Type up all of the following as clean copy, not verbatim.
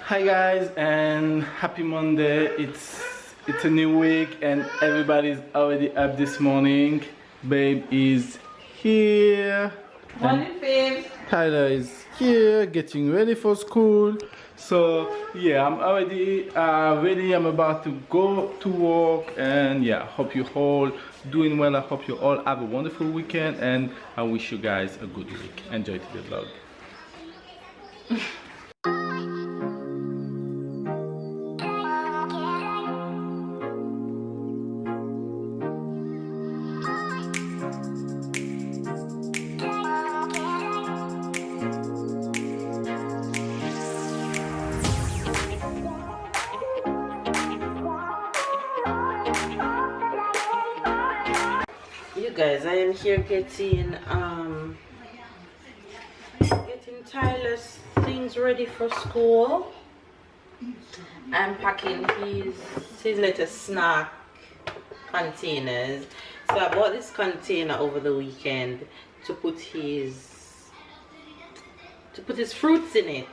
Hi guys, and happy Monday. It's a new week and everybody's already up this morning. Babe is here. Morning, babe. Tyler is here getting ready for school. So yeah, I'm already ready. I'm about to go to work, and yeah, hope you all doing well. I hope you all have a wonderful weekend, and I wish you guys a good week. Enjoy today's vlog. You guys, I am here getting Tyler's things ready for school. I'm packing his little snack containers. So I bought this container over the weekend to put his fruits in it,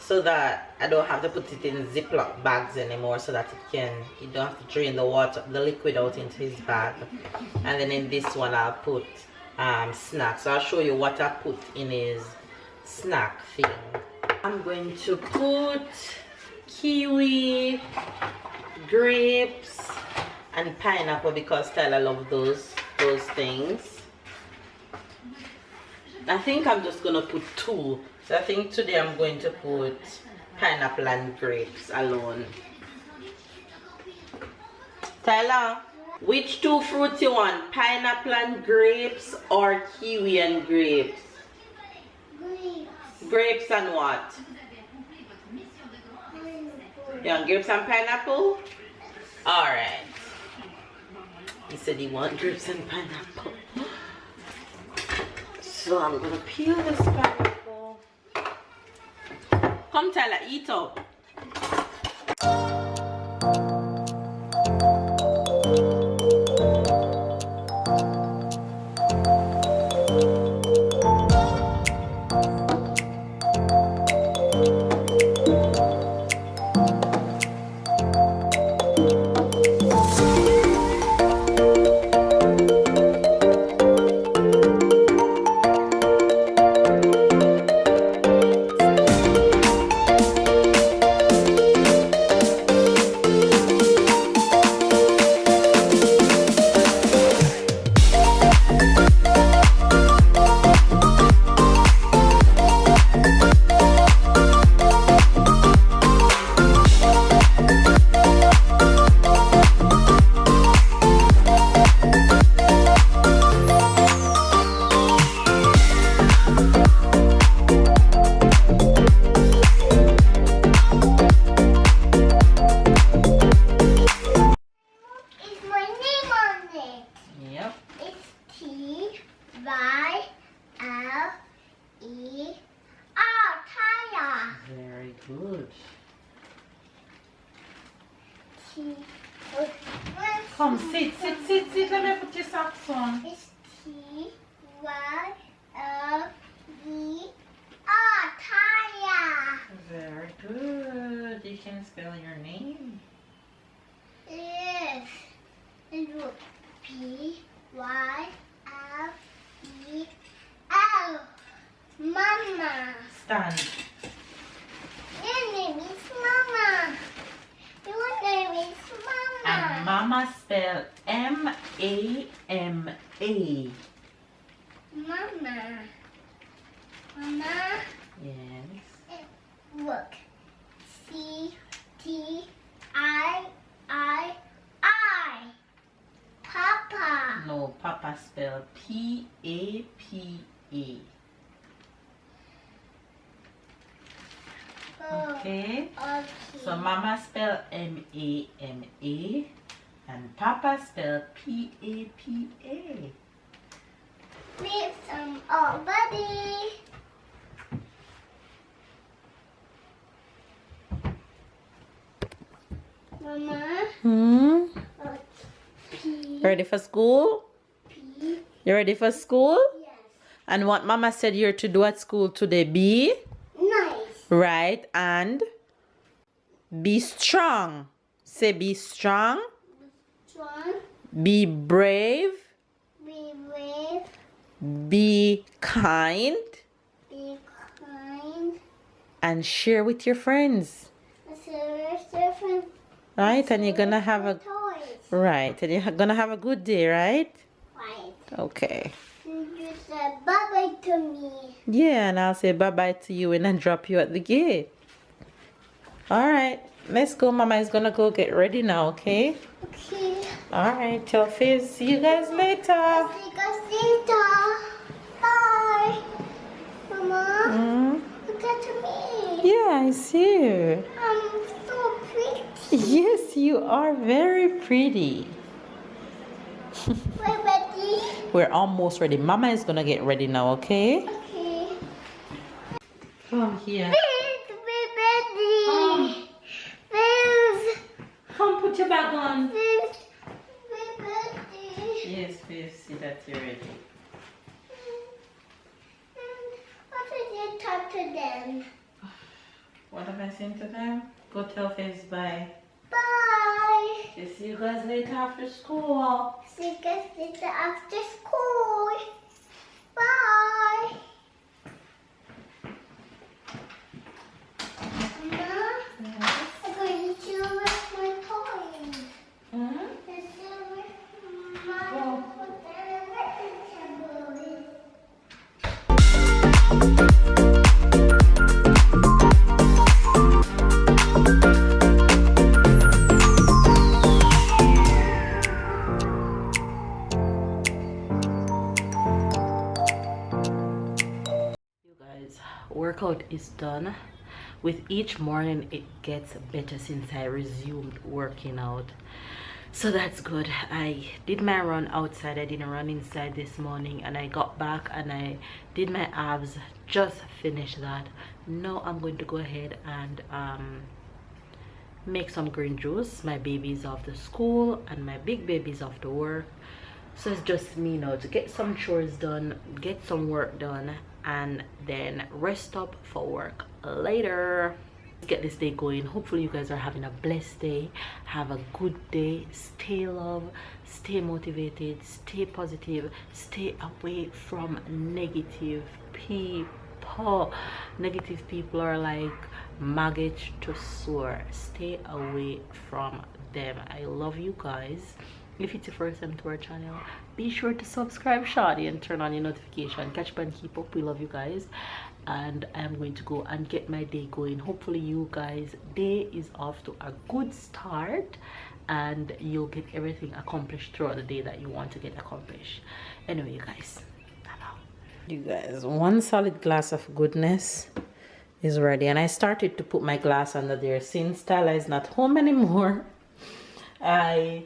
so that I don't have to put it in Ziploc bags anymore, so that you don't have to drain the liquid out into his bag. And then in this one I'll put snacks. So I'll show you what I put in his snack thing. I'm going to put kiwi, grapes, and pineapple because Tyler loves those things. I think I'm just gonna put 2. So I think today I'm going to put pineapple and grapes alone. Tyler, which 2 fruits you want? Pineapple and grapes or kiwi and grapes? Grapes. Grapes and what? You want grapes and pineapple? Alright. He said he wants grapes and pineapple. So I'm gonna peel this pineapple. Come Tyler, eat up. Very good. Come, sit. Let me put your socks on. It's Taya. Very good. You can spell your name. Yes. It look P-Y-L-E-L. Mama. Stand. Your name is Mama. Your name is Mama. And Mama spell M-A-M-A. Mama. Mama. Yes. Look. C-T-I-I-I. Papa. No, Papa spell P-A-P-A. Okay. So Mama spell M-A-M-A and Papa spell P-A-P-A. Make some buddy. Mama. Ready for school? P. You ready for school? Yes. And what Mama said you're to do at school today, be? Nice. Right, and Be strong. Say be strong. Strong. Be brave. Be brave. Be kind. Be kind. And share with your friends. Different. Right? And you're gonna have a Toys. right. And you're gonna have a good day, right? Right. Okay. You said bye-bye to me. Yeah, and I'll say bye-bye to you and then drop you at the gate. Alright. Let's go. Mama is gonna go get ready now, okay? Okay. Alright, tell Fizz, see you guys later. See you guys later. Bye. Mama, look at me. Yeah, I see you. I'm so pretty. Yes, you are very pretty. We're ready. We're almost ready. Mama is gonna get ready now, okay? Okay. Come here. We're ready. Fizz. Come put your bag on. Fizz. We're ready. Yes, Fizz, see that you're ready. What did you talk to them? What have I seen to them? Go tell Fizz bye. Bye. See you guys later after school. See you guys later after school. Bye. Mama, I'm going to chill with my toys. Hmm? Let's chill with my Go. vegetables. You guys, workout is done. With each morning it gets better since I resumed working out, so that's good. I did my run outside, I didn't run inside this morning, and I got back and I did my abs, just finished that. Now I'm going to go ahead and make some green juice. My baby's off to school and my big baby's off to work, so it's just me now to get some chores done, get some work done, and then rest up for work later. Get this day going. Hopefully you guys are having a blessed day. Have a good day. Stay love, stay motivated, stay positive, stay away from negative people. Negative people are like maggots to soar. Stay away from them. I love you guys. If it's your first time to our channel, be sure to subscribe, shawty, and turn on your notification. Catch and keep up. We love you guys, and I am going to go and get my day going. Hopefully you guys day is off to a good start and you'll get everything accomplished throughout the day that you want to get accomplished. Anyway, you guys, you guys, one solid glass of goodness is ready, and I started to put my glass under there since Tyler is not home anymore. I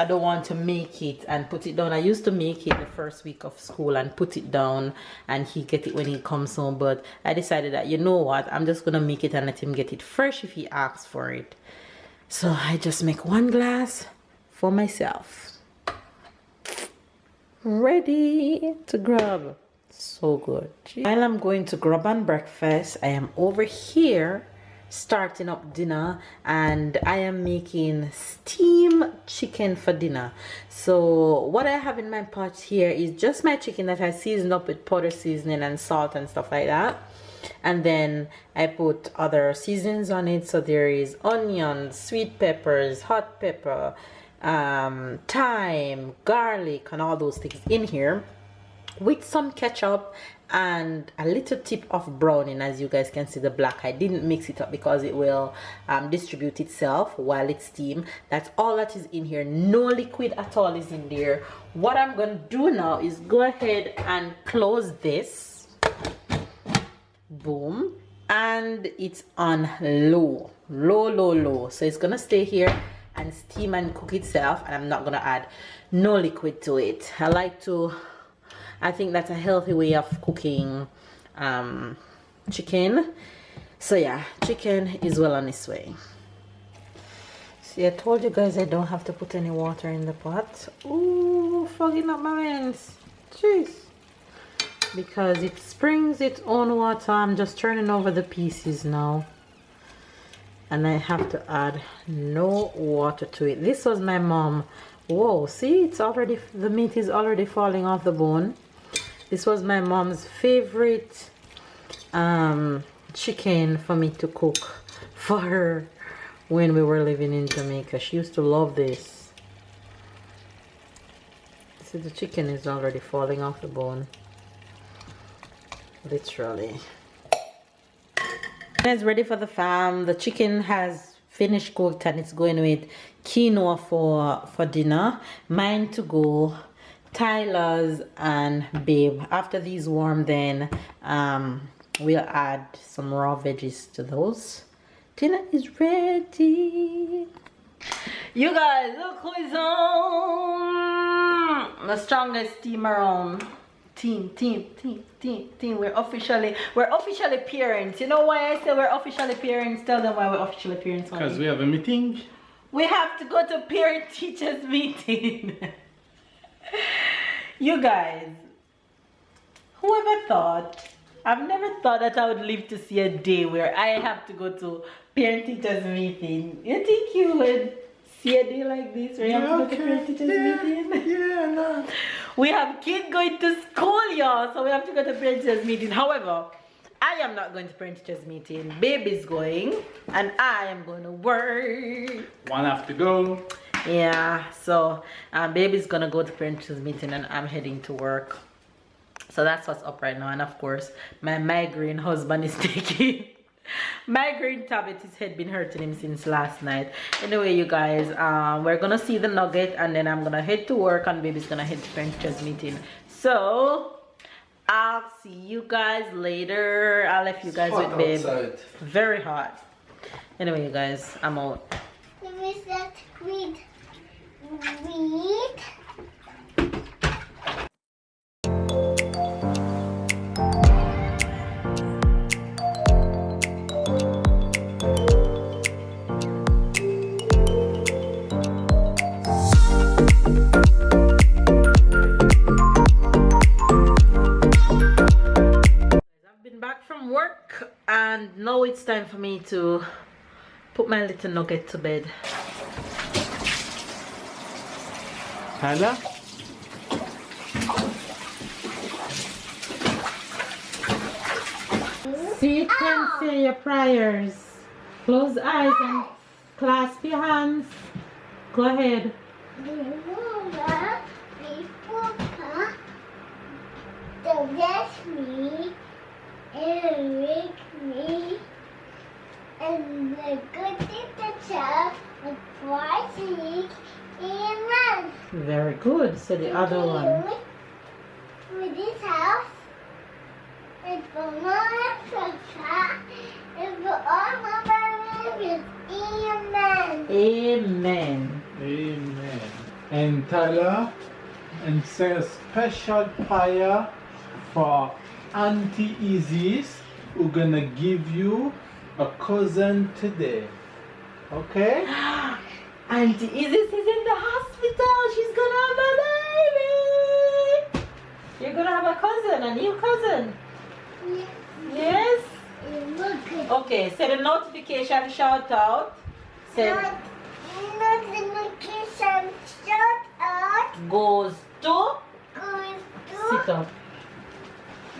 don't want to make it and put it down. I used to make it the first week of school and put it down and he get it when he comes home, but I decided that, you know what, I'm just gonna make it and let him get it fresh if he asks for it. So I just make one glass for myself. Ready to grab. So good. While I'm going to grab on breakfast, I am over here starting up dinner, and I am making steamed chicken for dinner. So what I have in my pot here is just my chicken that I seasoned up with powder seasoning and salt and stuff like that, and then I put other seasonings on it. So there is onions, sweet peppers, hot pepper, thyme, garlic, and all those things in here, with some ketchup and a little tip of browning. As you guys can see, the black, I didn't mix it up because it will distribute itself while it's steamed. That's all that is in here. No liquid at all is in there. What I'm gonna do now is go ahead and close this, boom, and it's on low, so it's gonna stay here and steam and cook itself, and I'm not gonna add no liquid to it. I think that's a healthy way of cooking chicken. So yeah, chicken is well on its way. See, I told you guys I don't have to put any water in the pot. Ooh, fogging up my hands. Jeez. Because it springs its own water. I'm just turning over the pieces now. and I have to add no water to it. This was my mom. Whoa, see, it's already, the meat is already falling off the bone. This was my mom's favorite chicken for me to cook for her when we were living in Jamaica. She used to love this. See, the chicken is already falling off the bone, literally. It's ready for the fam. The chicken has finished cooked and it's going with quinoa for dinner. Mine to go, Tyler's and Babe. After these warm, then we'll add some raw veggies to those. Dinner is ready. You guys, look who is on. The strongest team around. Team. We're officially parents. You know why I say we're officially parents? Tell them why we're officially parents. Because we have a meeting. We have to go to parent teachers meeting. You guys, whoever thought? I've never thought that I would live to see a day where I have to go to parent teachers meeting. You think you would see a day like this where you have to go to parent teachers meeting? Yeah, no. We have kids going to school, y'all, so we have to go to parent teachers meeting. However, I am not going to parent teachers meeting. Baby's going, and I am going to work. One have to go. Yeah, so baby's gonna go to parent teachers meeting, and I'm heading to work. So that's what's up right now. And of course, my migraine husband is taking migraine tablet. His head been hurting him since last night. Anyway, you guys, we're gonna see the nugget, and then I'm gonna head to work, and baby's gonna head to parent teachers meeting. So I'll see you guys later. I'll leave you guys with babe. Outside. Very hot. Anyway, you guys, I'm out. Let me start with From work, and now it's time for me to put my little nugget to bed. Tyler? Sit and say your prayers. Close eyes and clasp your hands. Go ahead. bless me and make me and the good teacher of Christ. Amen. Very good. So the other one. For this house and for my future and for all my brothers. Amen. Amen. Amen. And Tyler, and say a special prayer for Auntie Isis, who's gonna give you a cousin today. Okay? Auntie Isis is in the hospital. She's gonna have a baby. You're gonna have a cousin, a new cousin. Yes? Okay, so the notification shout out. Say Notification shout out goes to goes sit up.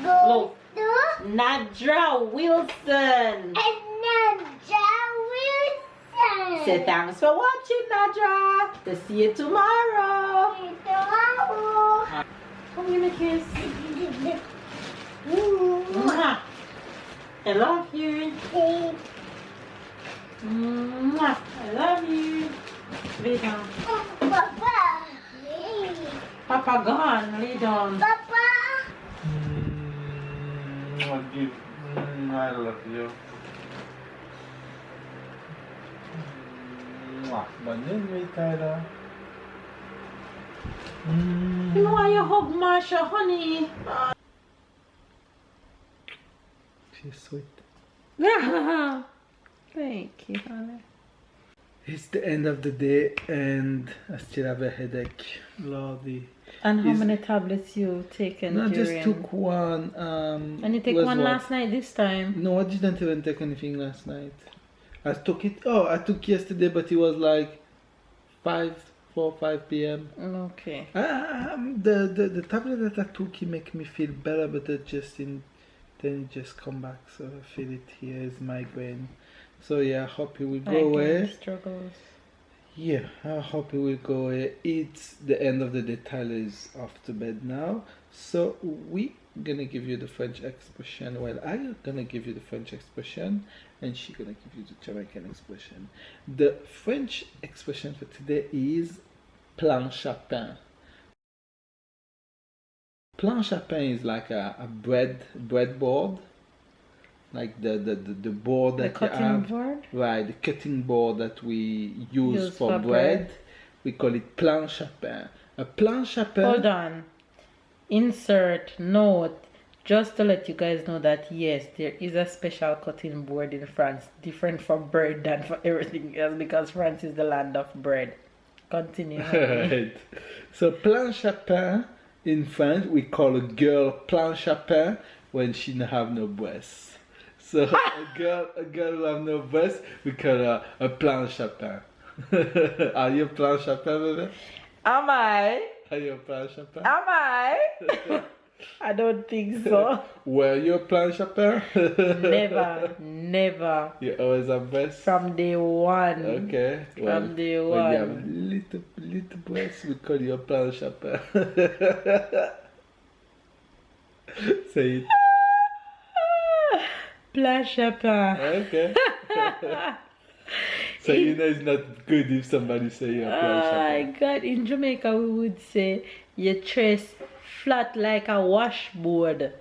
goes Look. to Nadra Wilson. and Nadja Wilson. Say thanks for watching, Nadra. To see you tomorrow. Tomorrow. Come give me a kiss. Mwah. I love you. Mwah. I love you. Lay down. Papa. Papa gone. Lay down. Papa. I love you. But anyway, Tyler. You know why you hug Marsha, honey? She's sweet. Thank you, honey. It's the end of the day and I still have a headache. Lordy. And how many tablets you taken? No, I just during- took one. And you take was one what? last night this time? No, I didn't even take anything last night. I took it. Oh, I took yesterday, but it was like 5 p.m. Okay. The tablet that I took, it make me feel better, but then it just come back. So I feel it here is migraine. So yeah, I hope it will go away. Struggles. Yeah, I hope it will go away. It's the end of the day. Tyler is off to bed now. So we gonna give you the French expression. Well, I'm gonna give you the French expression, and she's gonna give you the Jamaican expression. The French expression for today is planche à pain. Planche à pain is like a breadboard, like the board that The you cutting have. board? Right, the cutting board that we use for bread. We call it planche à pain. A planche à pain. Hold on. Insert note. Just to let you guys know that yes, there is a special cutting board in France, different for bread than for everything else, because France is the land of bread. Continue. Right. So planche à pain in France, we call a girl planche à pain when she don't have no breasts. So a girl who have no breasts, we call her a planche à pain. Are you a planche à pain, baby? Am I? Are you a planche à pain? Am I? I don't think so. Were you a planche à pain? Never, never. You always have breasts? From day one. Okay. From day When one. you have little breasts, we call you a planche à pain. Say it. Planche à pain. Okay. So you know it's not good if somebody say you're a planche à pain. My God, in Jamaica we would say your chest flat like a washboard.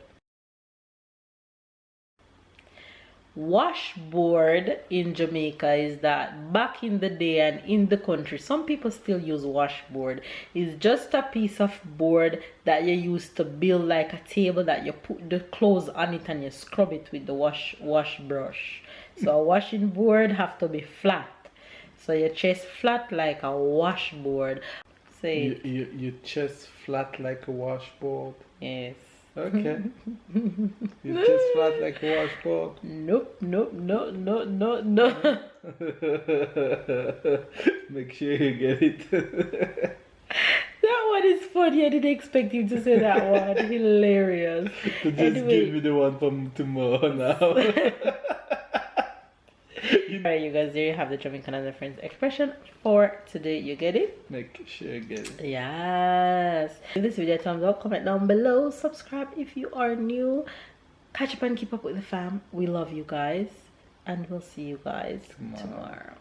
Washboard in Jamaica is that back in the day and in the country, some people still use washboard. It's just a piece of board that you use to build like a table that you put the clothes on it and you scrub it with the wash brush. So a washing board have to be flat. So your chest flat like a washboard. Say it. Your chest flat like a washboard. Yes. Okay. Your chest flat like a washboard. Nope. No. Make sure you get it. That one is funny. I didn't expect him to say that one. Hilarious. Just Anyway. give me the one from tomorrow now. Alright, you guys, there you have the Jamaican and the French expression for today. You get it? Make sure you get it. Yes. Give this video a thumbs up, comment down below, subscribe if you are new. Catch up and keep up with the fam. We love you guys, and we'll see you guys tomorrow.